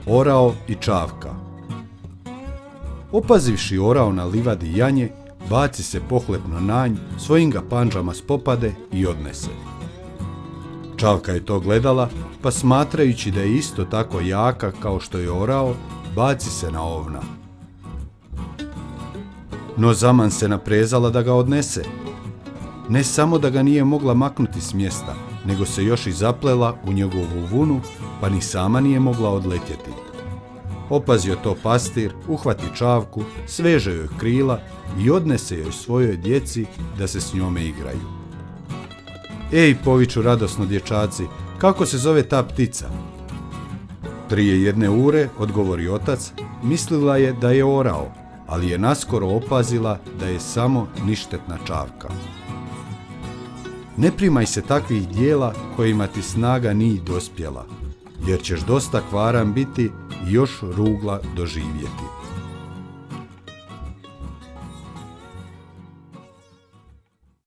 Orao i Čavka. Opazivši orao na livadi janje, baci se pohlepno na nj, svojim ga pandžama spopade i odnese. Čavka je to gledala, pa smatrajući da je isto tako jaka kao što je orao, baci se na ovna. No zaman se naprezala da ga odnese. Ne samo da ga nije mogla maknuti s mjesta, nego se još i zaplela u njegovu vunu, pa ni sama nije mogla odletjeti. Opazio to pastir, uhvati Čavku, sveže joj krila i odnese joj svojoj djeci da se s njome igraju. Ej, poviču radosno dječaci, kako se zove ta ptica? Prije jedne ure, odgovori otac, mislila je da je orao, ali je naskoro opazila da je samo ništetna Čavka. Ne primaj se takvih dijela kojima ti snaga nije dospjela, jer ćeš dosta kvaran biti i još rugla doživjeti.